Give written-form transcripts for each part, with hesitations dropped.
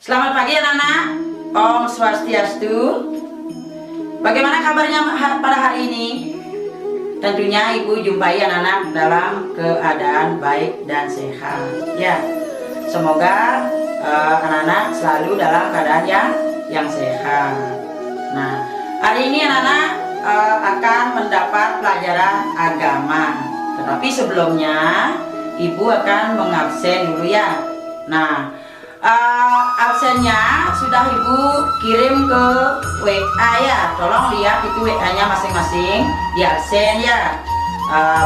Selamat pagi anak-anak. Om Swastiastu. Bagaimana kabarnya pada hari ini? Tentunya Ibu jumpai anak-anak dalam keadaan baik dan sehat. Ya, semoga anak-anak selalu dalam keadaan yang sehat. Nah, hari ini anak-anak akan mendapat pelajaran agama. Tetapi sebelumnya Ibu akan mengabsen dulu ya. Nah, absennya sudah Ibu kirim ke WA ya. Tolong lihat itu WA-nya masing-masing di absen ya.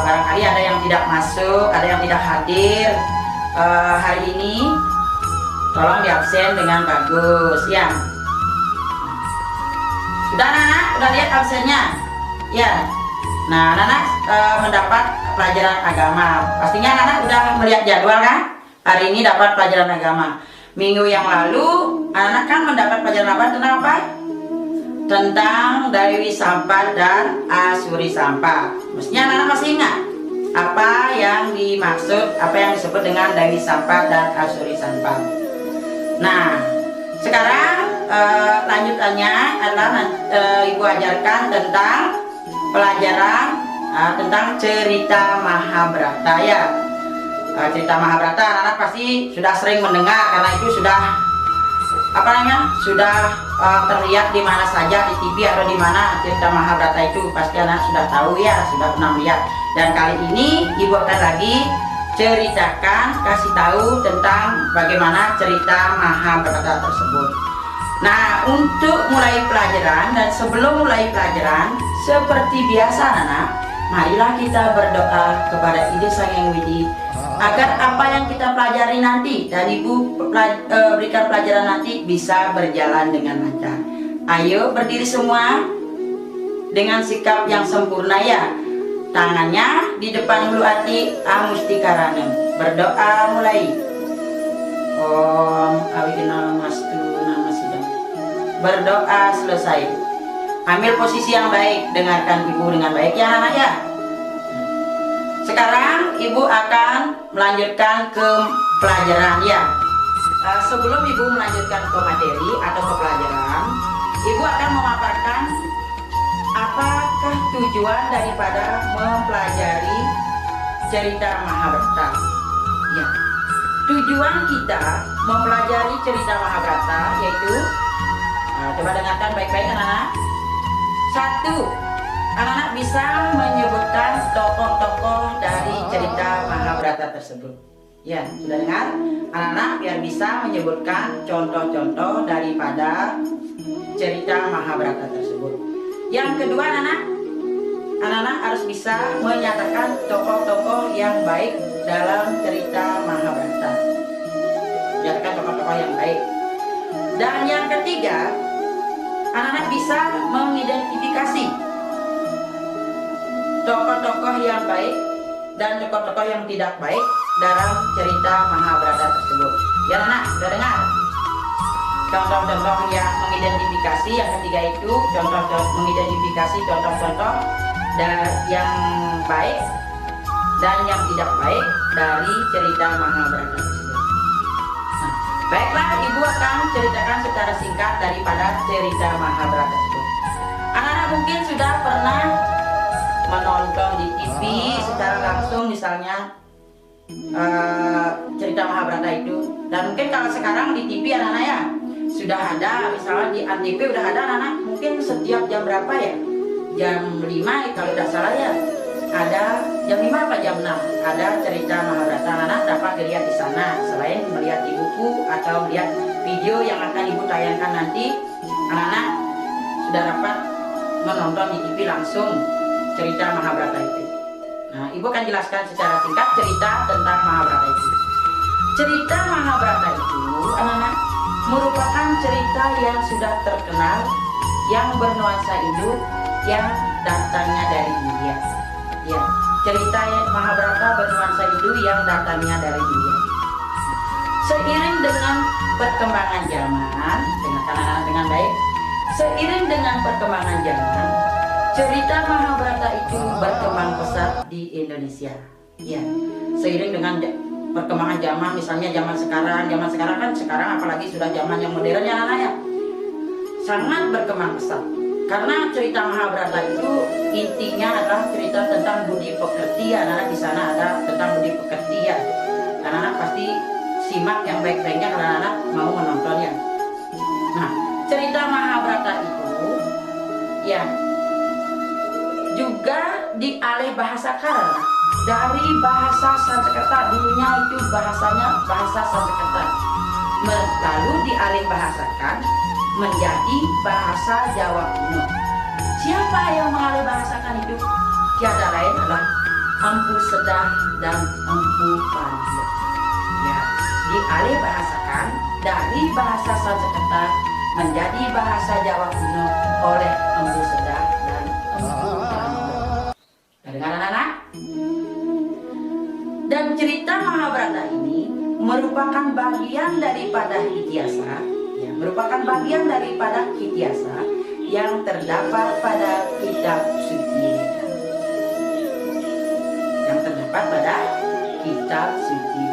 Barangkali ada yang tidak masuk, ada yang tidak hadir hari ini. Tolong di absen dengan bagus ya. Sudah anak-anak, udah lihat absennya ya. Nah, anak-anak mendapat pelajaran agama. Pastinya anak-anak udah melihat jadwal kan? Hari ini dapat pelajaran agama. Minggu yang lalu anak-anak kan mendapat pelajaran apa? Tentang apa? Tentang Dewi Sampat dan Asuri Sampat. Mestinya anak-anak masih ingat apa yang dimaksud, apa yang disebut dengan Dewi Sampat dan Asuri Sampat. Nah, sekarang lanjutannya adalah Ibu ajarkan tentang pelajaran tentang cerita Mahabharata ya. Cerita Mahabharata anak-anak pasti sudah sering mendengar karena itu sudah sudah terlihat di mana saja di TV atau di mana cerita Mahabharata itu pasti anak sudah tahu ya, sudah pernah melihat. Dan kali ini Ibu akan lagi ceritakan, kasih tahu tentang bagaimana cerita Mahabharata tersebut. Nah, untuk mulai pelajaran dan sebelum mulai pelajaran seperti biasa anak-anak, marilah kita berdoa kepada Ide Sang Hyang Widi agar apa yang kita pelajari nanti dan Ibu berikan pelajaran nanti bisa berjalan dengan lancar. Ayo berdiri semua dengan sikap yang sempurna ya. Tangannya di depan ulu hati Amustikarana. Berdoa mulai. Om Awinamastu Namasidam. Berdoa selesai. Ambil posisi yang baik, dengarkan Ibu dengan baik ya anak-anak ya. Sekarang Ibu akan melanjutkan ke pelajaran ya. Sebelum Ibu melanjutkan ke materi atau ke pelajaran, Ibu akan memaparkan apakah tujuan daripada mempelajari cerita Mahabharata. Ya, tujuan kita mempelajari cerita Mahabharata yaitu, coba dengarkan baik-baik anak-anak. Satu, anak-anak bisa menyebutkan tokoh-tokoh dari cerita Mahabharata tersebut. Ya, sudah dengar? Anak-anak biar bisa menyebutkan contoh-contoh daripada cerita Mahabharata tersebut. Yang kedua anak-anak harus bisa menyatakan tokoh-tokoh yang baik dalam cerita Mahabharata. Menyatakan tokoh-tokoh yang baik. Dan yang ketiga, anak-anak bisa mengidentifikasi tokoh-tokoh yang baik dan tokoh-tokoh yang tidak baik dalam cerita Mahabharata tersebut. Ya anak, sudah dengar? Contoh-contoh yang mengidentifikasi, yang ketiga itu contoh-contoh mengidentifikasi contoh-contoh yang baik dan yang tidak baik dari cerita Mahabharata tersebut. Nah, baiklah, Ibu akan ceritakan secara singkat daripada cerita Mahabharata tersebut. Anak-anak mungkin sudah pernah menonton di TV secara langsung misalnya cerita Mahabharata itu, dan mungkin kalau sekarang di TV anak-anak ya sudah ada, misalnya di Antv udah ada anak-anak, mungkin setiap jam berapa ya, jam 5 ya, kalau tidak salah ya, ada jam 5 apa jam 6 ada cerita Mahabharata. Anak-anak dapat dilihat di sana. Selain melihat di buku atau melihat video yang akan Ibu tayangkan nanti, anak-anak sudah dapat menonton di TV langsung cerita Mahabharata itu. Nah, Ibu akan jelaskan secara singkat cerita tentang Mahabharata itu. Cerita Mahabharata itu anak-anak merupakan cerita yang sudah terkenal, yang bernuansa Hindu, yang datangnya dari India. Ya, cerita Mahabharata bernuansa Hindu yang datangnya dari India. Seiring dengan perkembangan zaman, dengarkan anak-anak dengan baik. Seiring dengan perkembangan zaman, cerita Mahabharata itu berkembang pesat di Indonesia. Ya, seiring dengan perkembangan zaman, misalnya zaman sekarang kan apalagi sudah zaman yang modern ya anak ya, sangat berkembang pesat. Karena cerita Mahabharata itu intinya adalah cerita tentang budi pekerti. Anak-anak di sana ada tentang budi pekerti ya. Anak-anak pasti simak yang baik-baiknya kalau anak mau menontonnya. Nah, cerita Mahabharata itu ya juga dialih bahasakan dari bahasa Sanskerta. Dulunya itu bahasanya bahasa Sanskerta, lalu dialih bahasakan menjadi bahasa Jawa kuno. Siapa yang mengalih bahasakan itu? Tiada lain adalah Empu Sedah dan Empu Pandu. Ya, dialih bahasakan dari bahasa Sanskerta menjadi bahasa Jawa kuno oleh Empu Sedah dan Empu Pandu. Dengar anak-anak? Dan cerita Mahabharata ini merupakan bagian daripada Ityasa, ya, merupakan bagian daripada Ityasa yang terdapat pada kitab suci, yang terdapat pada kitab suci.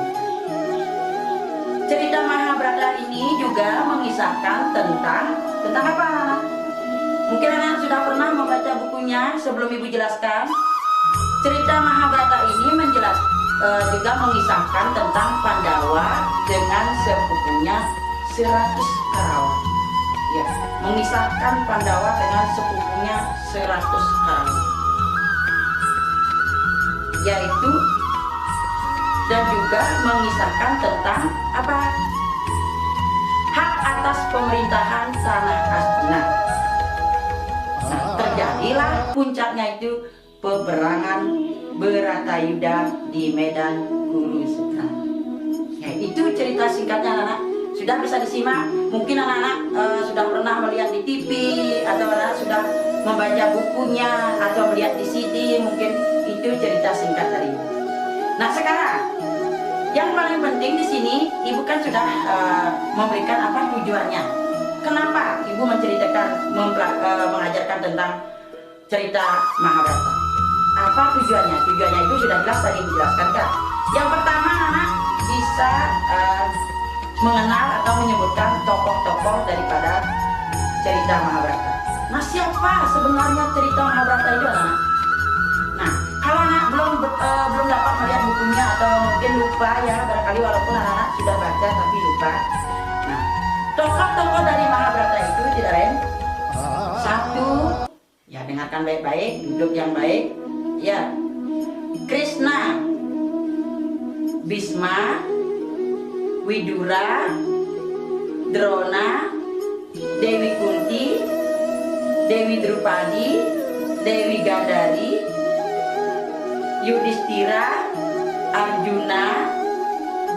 Cerita Mahabharata ini juga mengisahkan tentang apa anak? Mungkin anak sudah pernah membaca bukunya sebelum ibu jelaskan. Cerita Mahabharata ini juga mengisahkan tentang Pandawa dengan sepupunya 100 Karawa. Ya, mengisahkan Pandawa dengan sepupunya 100 Karawa. Yaitu dan juga mengisahkan tentang apa? Hak atas pemerintahan tanah Hastina. Nah, terjadilah puncaknya itu peperangan Bharatayuddha di medan Kurukshetra. Ya, itu cerita singkatnya anak-anak. Sudah bisa disimak. Mungkin anak-anak sudah pernah melihat di TV, atau anak sudah membaca bukunya, atau melihat di CD. Mungkin itu cerita singkat dari ibu. Nah, sekarang yang paling penting di sini, ibu kan sudah memberikan apa tujuannya. Kenapa ibu menceritakan, mengajarkan tentang cerita Mahabharata? Apa tujuannya? Tujuannya itu sudah jelas tadi dijelaskan kan. Yang pertama, anak bisa mengenal atau menyebutkan tokoh-tokoh daripada cerita Mahabharata. Nah, siapa sebenarnya cerita Mahabharata itu anak? Nah, kalau anak belum dapat melihat bukunya atau mungkin lupa ya, barangkali walaupun anak-anak sudah baca tapi lupa. Nah, tokoh-tokoh dari Mahabharata itu tidak lain satu, ya dengarkan baik-baik, duduk yang baik. Ya, Krishna, Bhisma, Widura, Drona, Dewi Kunti, Dewi Drupadi, Dewi Gandhari, Yudhistira, Arjuna,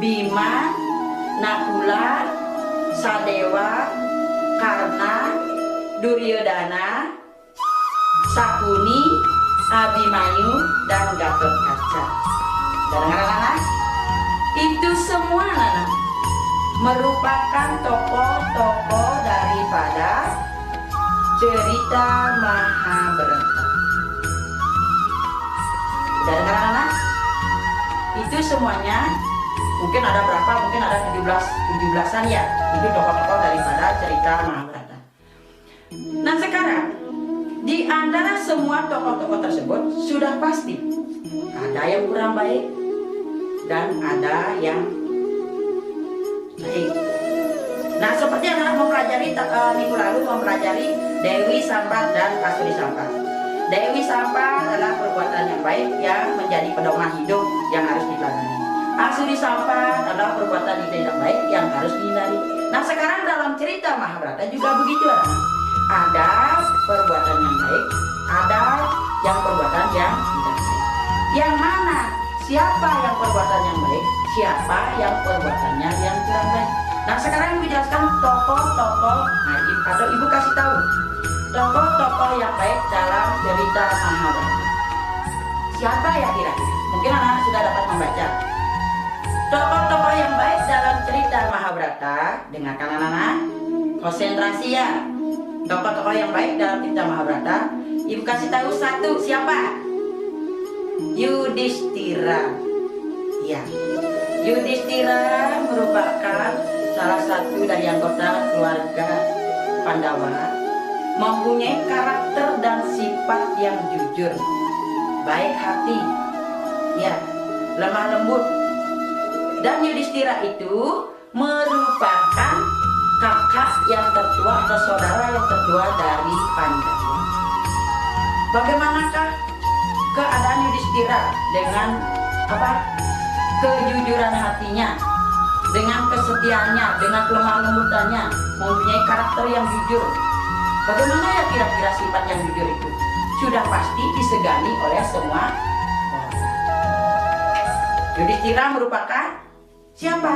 Bima, Nakula, Sadewa, Karna, Duryodhana, Sakuni, Abimanyu, dan Gatotkaca. Dengar anak-anak? Itu semua anak merupakan tokoh-tokoh daripada cerita Mahabharata. Udah dengar anak-anak? Itu semuanya mungkin ada berapa? Mungkin ada 17-an ya. Itu tokoh-tokoh daripada cerita Mahabharata. Nah, sekarang di antara semua tokoh-tokoh tersebut sudah pasti ada yang kurang baik dan ada yang baik. Nah, seperti anak mempelajari minggu lalu mempelajari Dewi Sampat dan Asuri Sampat. Dewi Sampat adalah perbuatan yang baik yang menjadi pedoman hidup yang harus diteladani. Asuri Sampat adalah perbuatan yang tidak baik yang harus dihindari. Nah, sekarang dalam cerita Mahabharata juga begitu anak. Ada perbuatan yang baik, ada yang perbuatan yang tidak baik. Yang mana? Siapa yang perbuatan yang baik? Siapa yang perbuatannya yang kurang baik? Nah, sekarang ibu jelaskan tokoh-tokoh. Nah, atau ibu kasih tahu tokoh-tokoh yang baik dalam cerita Mahabharata. Siapa ya kira-kira? Mungkin anak-anak sudah dapat membaca. Tokoh-tokoh yang baik dalam cerita Mahabharata. Dengarkan anak-anak. Konsentrasi ya. Tokoh-tokoh yang baik dalam cerita Mahabharata, ibu kasih tahu satu, siapa? Yudhistira. Ya. Yudhistira merupakan salah satu dari anggota keluarga Pandawa, mempunyai karakter dan sifat yang jujur, baik hati, ya, lemah lembut. Dan Yudhistira itu merupakan kakak yang tertua atau saudara yang tertua dari Pandawa. Bagaimanakah keadaan Yudhistira dengan kejujuran hatinya, dengan kesetiaannya, dengan kelemah lembutannya, mempunyai karakter yang jujur? Bagaimana ya kira-kira sifat yang jujur itu? Sudah pasti disegani oleh semua orang. Yudhistira merupakan siapa?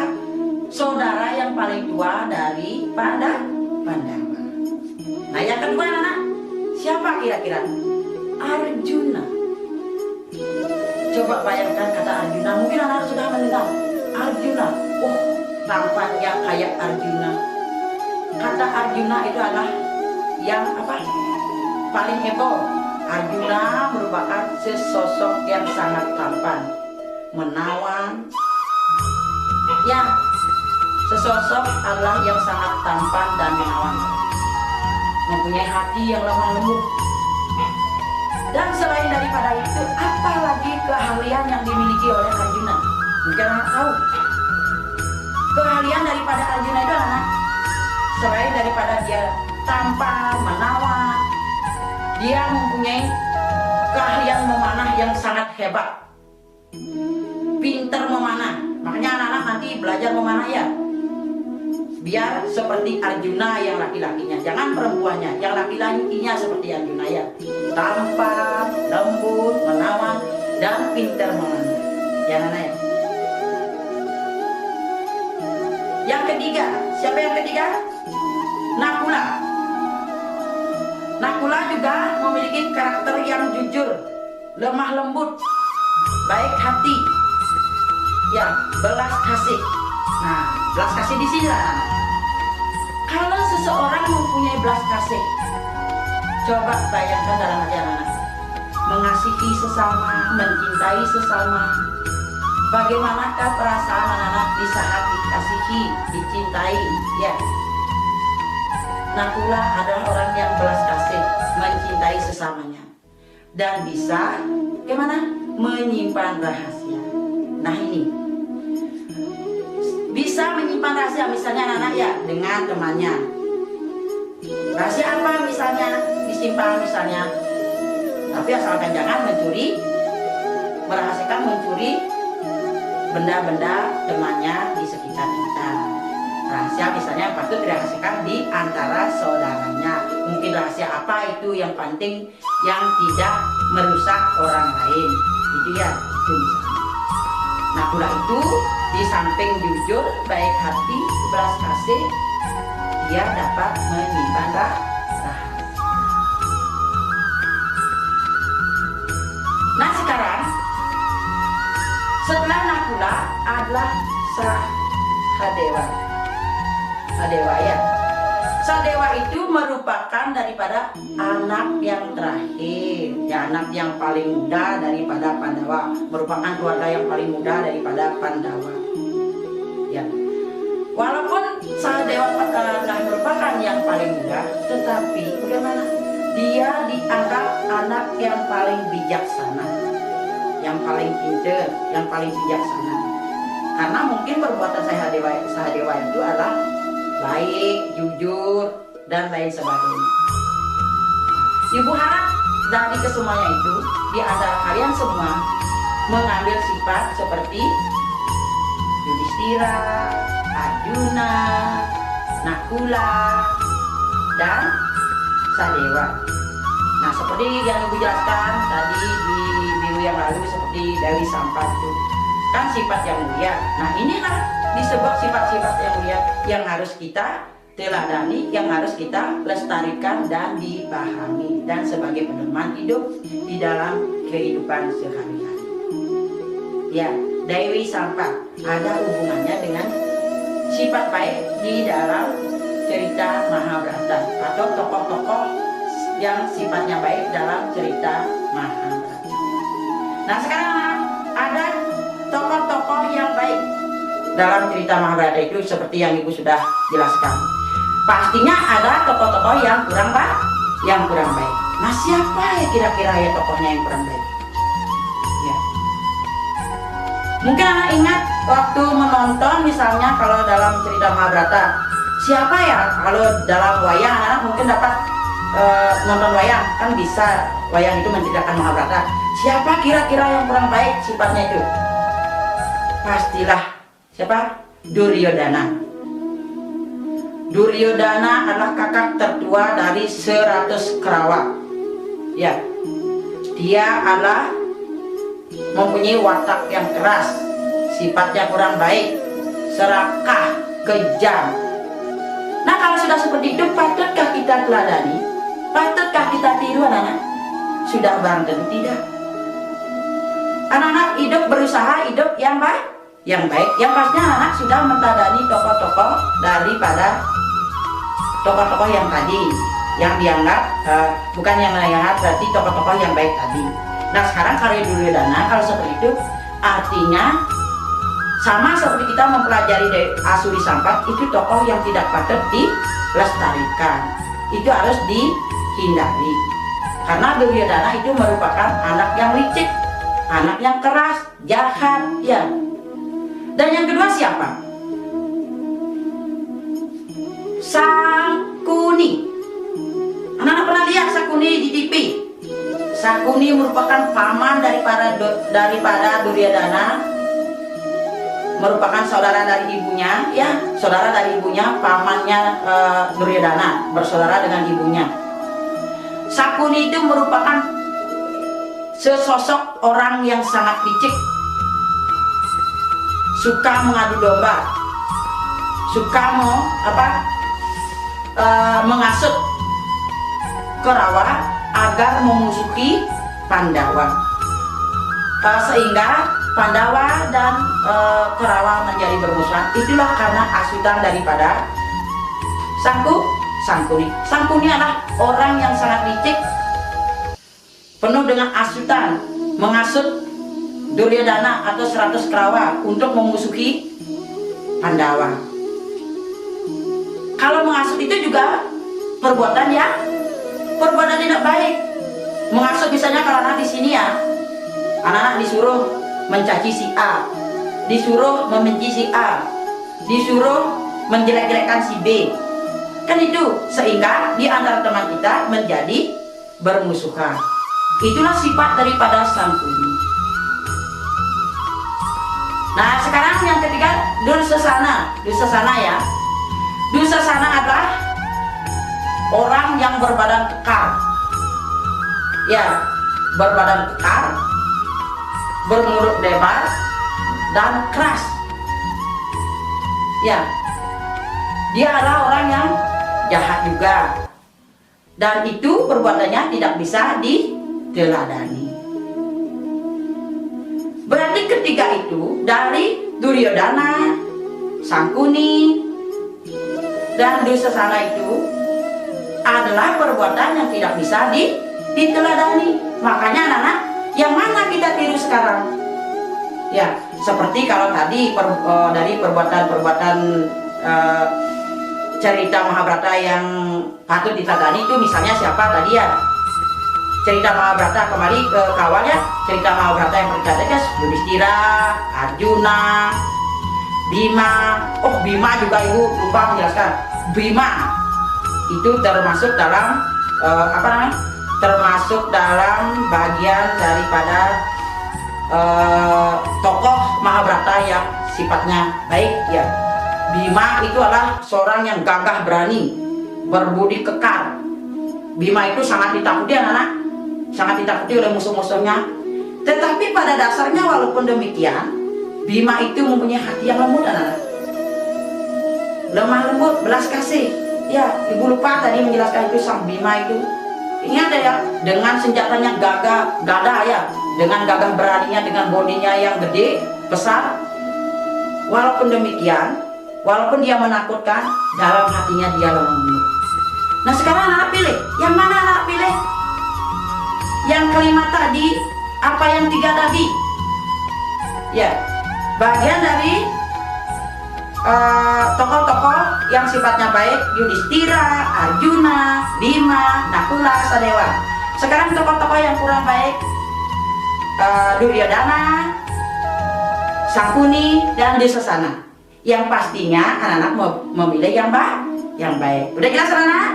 Saudara yang paling tua dari Pandawa. Nah, yang kedua anak, siapa kira-kira? Arjuna. Coba bayangkan kata Arjuna, mungkin anak sudah mendengar Arjuna. Oh, tampaknya kayak Arjuna. Kata Arjuna itu adalah yang paling heboh. Arjuna merupakan sesosok yang sangat tampan, menawan. Ya, sesosok adalah yang sangat tampan dan menawan, mempunyai hati yang lemah lembut. Dan selain daripada itu, apalagi keahlian yang dimiliki oleh Arjuna? Mungkin anak tahu. Keahlian daripada Arjuna itu anak, selain daripada dia tampan, menawan, dia mempunyai keahlian memanah yang sangat hebat, pinter memanah. Makanya anak-anak nanti belajar memanah ya, biar seperti Arjuna yang laki-lakinya, jangan perempuannya, yang laki-lakinya seperti Arjuna ya, tampan, lembut, menawan, dan pintar memanah. Ya anak ya. Yang ketiga, siapa yang ketiga? Nakula. Nakula juga memiliki karakter yang jujur, lemah lembut, baik hati, ya, belas kasih. Nah, belas kasih di sini lah. Kalau seseorang mempunyai belas kasih, coba bayangkan dalam hati anak-anak, mengasihi sesama, mencintai sesama. Bagaimanakah perasaan anak-anak di saat dikasihi, dicintai? Ya, Nakula adalah orang yang belas kasih, mencintai sesamanya, dan bisa gimana? Menyimpan rahasia. Nah ini, bisa menyimpan rahasia, misalnya anak-anak ya dengan temannya. Rahasia apa misalnya disimpan misalnya, tapi asalkan jangan mencuri, merahasiakan mencuri benda-benda temannya di sekitar kita. Rahasia misalnya patut dirahasiakan di antara saudaranya. Mungkin rahasia apa itu yang penting, yang tidak merusak orang lain. Itu ya, itu misalnya. Nah, pula itu di samping jujur, baik hati, belas kasih, dia dapat menyimpan rahasia. Nah sekarang, setelah Nakula adalah Sahadewa. Sahadewa ya. Sahadewa itu merupakan daripada anak yang terakhir, ya, anak yang paling muda daripada Pandawa, merupakan keluarga yang paling muda daripada Pandawa. Ya, walaupun Sahadewa telah merupakan yang paling muda, tetapi bagaimana? Dia dianggap anak yang paling bijaksana, yang paling pintar, yang paling bijaksana. Karena mungkin perbuatan Sahadewa itu adalah baik, jujur, dan lain sebagainya. Ibu harap dari kesemuanya itu, di antara kalian semua mengambil sifat seperti Yudhistira, Arjuna, Nakula, dan Sahadewa. Nah, seperti yang Ibu jelaskan tadi di minggu yang lalu, seperti Dewi Sampat itu kan sifat yang mulia. Nah, inilah disebut sifat-sifat yang mulia yang harus kita teladani, yang harus kita lestarikan dan dipahami, dan sebagai pedoman hidup di dalam kehidupan sehari-hari. Ya, Dewi Sampat ada hubungannya dengan sifat baik di dalam cerita Mahabharata atau tokoh-tokoh yang sifatnya baik dalam cerita Mahabharata. Nah sekarang ada tokoh-tokoh yang baik dalam cerita Mahabharata itu seperti yang ibu sudah jelaskan. Pastinya ada tokoh-tokoh yang kurang baik. Nah, siapa ya kira-kira ya tokohnya yang kurang baik? Ya. Mungkin anak ingat waktu menonton misalnya kalau dalam cerita Mahabharata, siapa ya kalau dalam wayang anak mungkin dapat nonton wayang, kan bisa wayang itu menceritakan Mahabharata. Siapa kira-kira yang kurang baik sifatnya itu? Pastilah siapa? Duryodhana. Duryodhana adalah kakak tertua dari 100 Kurawa. Ya, dia adalah mempunyai watak yang keras, sifatnya kurang baik, serakah, kejam. Nah, kalau sudah seperti itu, patutkah kita teladani? Patutkah kita tiru, anak-anak? Sudah barang tentu tidak. Anak-anak hidup berusaha hidup yang baik, yang pastinya anak-anak sudah menteladani tokoh-tokoh daripada tokoh-tokoh yang tadi, yang dianggap bukan yang layak, berarti tokoh-tokoh yang baik tadi. Nah, sekarang karya Duryodhana kalau seperti itu artinya sama seperti kita mempelajari dari Asuri Sampat, itu tokoh yang tidak patut dilestarikan, itu harus dihindari. Karena Duryodhana itu merupakan anak yang licik, anak yang keras, jahat, ya. Dan yang kedua siapa? Sangkuni. Anak-anak pernah lihat Sangkuni di TV? Sangkuni merupakan paman daripada Duryodhana, merupakan saudara dari ibunya, ya, saudara dari ibunya, pamannya Duryodhana, bersaudara dengan ibunya. Sangkuni itu merupakan sesosok orang yang sangat licik, suka mengadu domba, suka mengasut Kurawa agar memusuhi Pandawa, sehingga Pandawa dan Kurawa menjadi bermusuhan. Itulah karena asutan daripada Sangkuni. Sangkuni adalah orang yang sangat licik, penuh dengan asutan, mengasut Duryodhana atau 100 Kurawa untuk memusuhi Pandawa. Kalau mengasut itu juga perbuatan tidak baik. Mengasut misalnya kalau anak di sini ya, anak-anak disuruh mencaci si A, disuruh membenci si A, disuruh menjelek-jelekkan si B, kan itu sehingga di antara teman kita menjadi bermusuhan. Itulah sifat daripada Sangkuni. Nah, sekarang yang ketiga, Dursasana. Ya, Dursasana adalah orang yang berbadan kekar, ya, berbadan kekar, bermulut lebar dan keras. Ya, dia adalah orang yang jahat juga, dan itu perbuatannya tidak bisa diteladani. Berarti ketiga itu dari Duryodhana, Sangkuni, dan Dursasana itu adalah perbuatan yang tidak bisa diteladani. Makanya anak-anak, yang mana kita tiru sekarang? Ya, seperti kalau tadi dari perbuatan-perbuatan cerita Mahabharata yang patut diteladani itu misalnya siapa tadi ya? Cerita Mahabharata, kembali ke awal ya. Cerita Mahabharata yang pertama Yudhistira, Arjuna, Bima. Oh, Bima juga ibu lupa menjelaskan. Bima itu termasuk dalam termasuk dalam bagian daripada tokoh Mahabharata yang sifatnya baik ya. Bima itu adalah seorang yang gagah berani, berbudi kekar. Bima itu sangat ditakuti anak-anak, sangat ditakuti oleh musuh-musuhnya. Tetapi pada dasarnya walaupun demikian, Bima itu mempunyai hati yang lembut anak-anak, lemah lembut, belas kasih. Ya, ibu lupa tadi menjelaskan itu sang Bima itu. Ingat ya, dengan senjatanya gagah ya, dengan gagah beraninya, dengan bodinya yang gede, besar. Walaupun demikian, walaupun dia menakutkan, dalam hatinya dia lemah lembut. Nah, sekarang anak pilih, yang mana anak pilih? Yang kelima tadi, apa yang tiga tadi? Ya, bagian dari tokoh-tokoh yang sifatnya baik, Yudhistira, Arjuna, Bima, Nakula, Sadewa. Sekarang tokoh-tokoh yang kurang baik, Duryodhana, Sangkuni, dan Dursasana. Yang pastinya anak-anak memilih yang baik. Udah jelas anak-anak?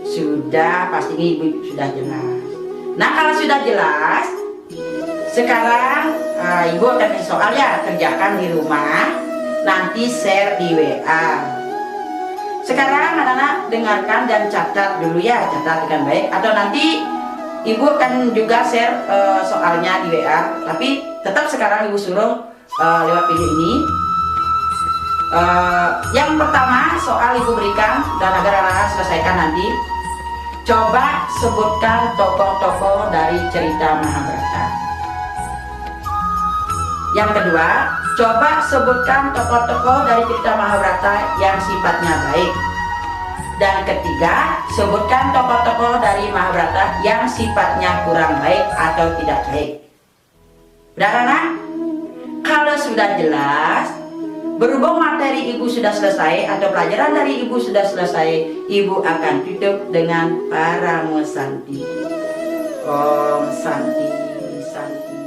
Sudah, pastinya ibu sudah jelas. Nah, kalau sudah jelas, sekarang ibu akan kasih soal ya, kerjakan di rumah, nanti share di WA. Sekarang anak-anak dengarkan dan catat dulu ya, catat dengan baik. Atau nanti ibu akan juga share soalnya di WA, tapi tetap sekarang ibu suruh lewat video ini. Yang pertama soal ibu berikan, dan agar anak-anak selesaikan nanti, coba sebutkan tokoh-tokoh dari cerita Mahabharata. Yang kedua, coba sebutkan tokoh-tokoh dari cerita Mahabharata yang sifatnya baik. Dan ketiga, sebutkan tokoh-tokoh dari Mahabharata yang sifatnya kurang baik atau tidak baik. Udah anak? Kalau sudah jelas, berhubung materi ibu sudah selesai atau pelajaran dari ibu sudah selesai, ibu akan tutup dengan Paramo Santi. Om Santi Santi.